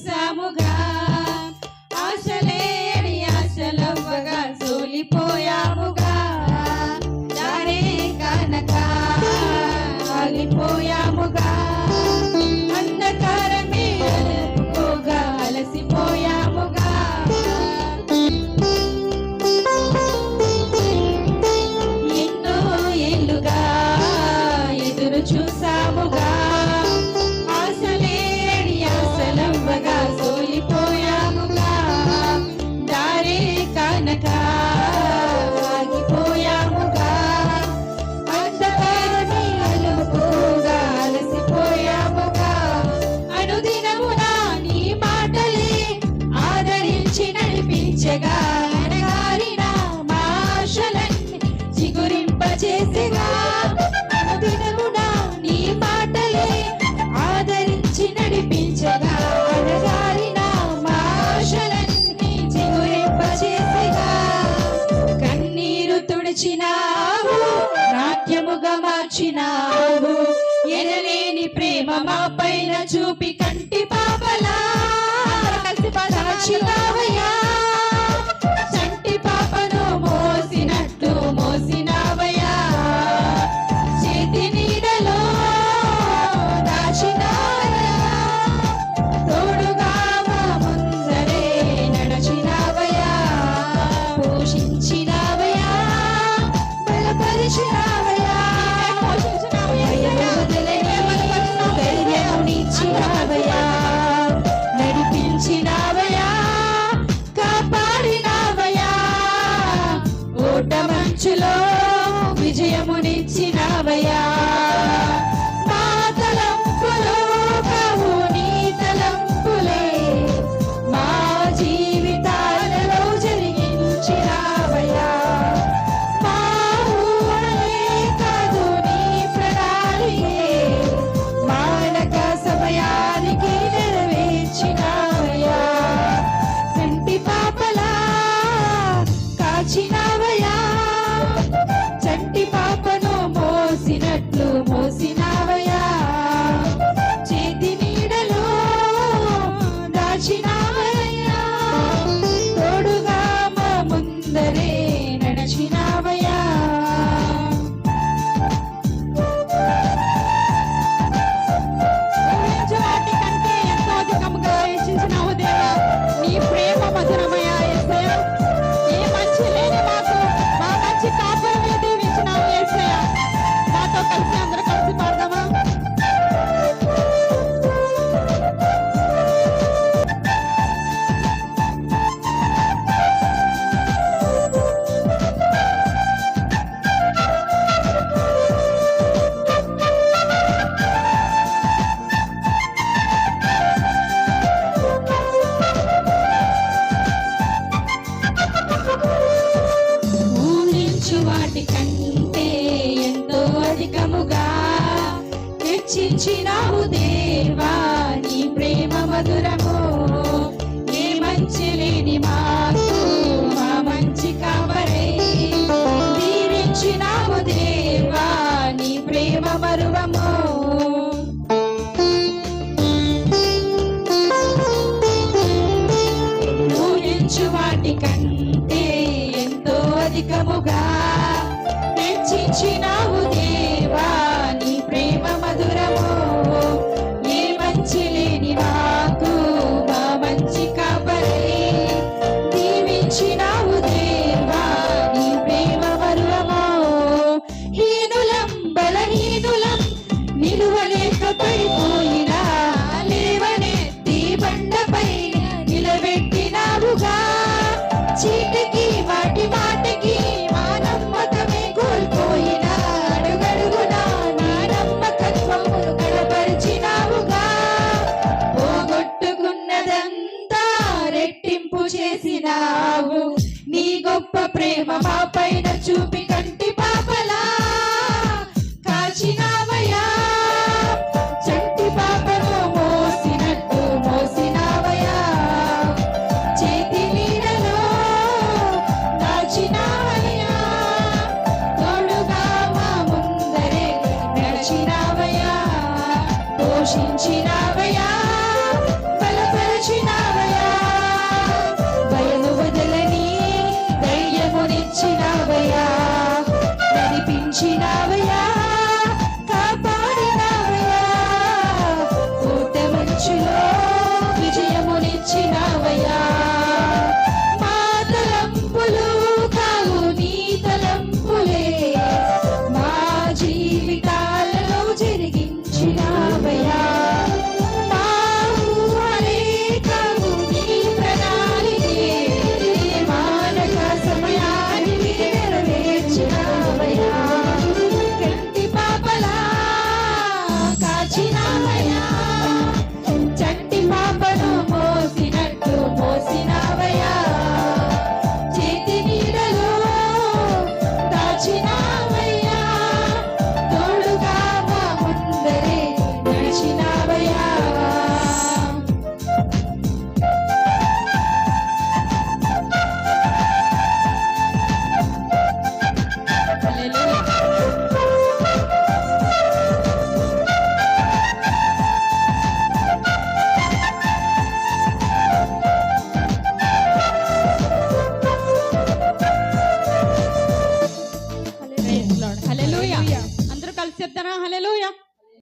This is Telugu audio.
చూసాముగా, ఆశలేని ఆశలవ్వగా సోలిపోయాముగా, దారే కనక ఆగిపోయాముగా, అంధకారమే అలుపుకోగా అలసిపోయాముగా, ఎన్నో ఏళ్ళుగా ఎదురు చూసాముగా, ఆశలేని ఆశలవ్వగా సోలిపోయాముగా, దారే కనక ఆగిపోయాముగా, అంధకారమే అలుపుకోగా అలసిపోయాముగా, అనుదినమున నీ మాటలే ఆదరించి నడిపించగా, అనగారిన మా ఆశలన్నీ చిగురింపచేసెగా, అనుదినమున నీ మాటలే ఆదరించి నడిపించగా, అనగారిన మా ఆశలన్నీ చిగురింపచేసెగా, కన్నీరు తుడిచినావు, నాట్యముగా మార్చినావు, ఎనలేని ప్రేమ మా పైన చూపి కంటి పాపలా దాచినావయ్యా, చంటి పాపను మోసినట్లు మోసినావయ్యా, చేతి నీడలో దాచినావయ్యా, తోడుగా మా ముందరే నడచినావయ్యా, పోషించినావయ్యా, బలపరిచినావయ్యా, ధైర్యమునిచ్చినావయ్యా, నడిపించినావయ్యా, కాపాడినావయ్యా, ఓట మంచులో విజయమునిచ్చినావయ్యా, మా తలంపులో కావు నీ తలంపులే, మా జీవితాలలో జరిగించినావయ్యా, మా ఊహలే కాదు నీ ప్రణాళికే, మానక సమయానికి నెరవేర్చినావయ్యా, కంటి పాపలా కాచినావయ్యా, చంటి పాపను మోసినట్లు మోసినావయ్యా, చేతి నీడలో దాచినావయ్యా, తోడుగా మా ముందరే నడచినావయ్యా. వాటి కంటే ఎంతో అధికముగా హెచ్చించినావు దేవా, నీ ప్రేమ మధురమయ్యా యేసయ్యా, ఏ మంచి లేని మాకు మా మంచి కాపురమే దీవించినావు యేసయ్యా. నాతో కలిసి అందరూ కలిసి పాడదామా? ఊహించు వాటి కంటే ఎంతో అధికముగా హెచ్చించినావు దేవా, నీ ప్రేమ మధురము, ఏ మంచి లేని మాకు మా మంచి కాపరై దీవించినావు దేవా, నీ ప్రేమ మరువము, ఊహించు వాటి కంటే ఎంతో అధికముగా హెచ్చించినావు దేవా, నీ ప్రేమ మధురము, ఏ మంచి లేని మాకు మా మంచి కాపరై దీవించినావు దేవా, నీ ప్రేమ మరువము, హీనులం బలహీనులం నిలువలేక పడిపోయినా లేవనెత్తి బండపై నిలబెట్టినావుగా, చీటికి వాటి మాటికి మా నమ్మకమే కోల్పోయినా అడుగడుగునా నీ నమ్మకత్వమును కనపరిచినావుగా, పోగొట్టుకున్నదంతా రెట్టింపు చేసినావు, నీ గొప్ప ప్రేమ మా పైన చూపి కంటి పాపలా కాచినావయ్యా, చంటి పాపను మోసినట్టు మోసినావయ్యా, చేతి నీడలో దాచినావయ్యా, తోడుగా మా ముందరే నడిచినావయ్యా, పోషించినావయ్యా, బలపరిచిన రక్షించినావయ్యా, కాపాడినావయ్యా, ఊట మంచులో విజయమునిచ్చినావయ్యా.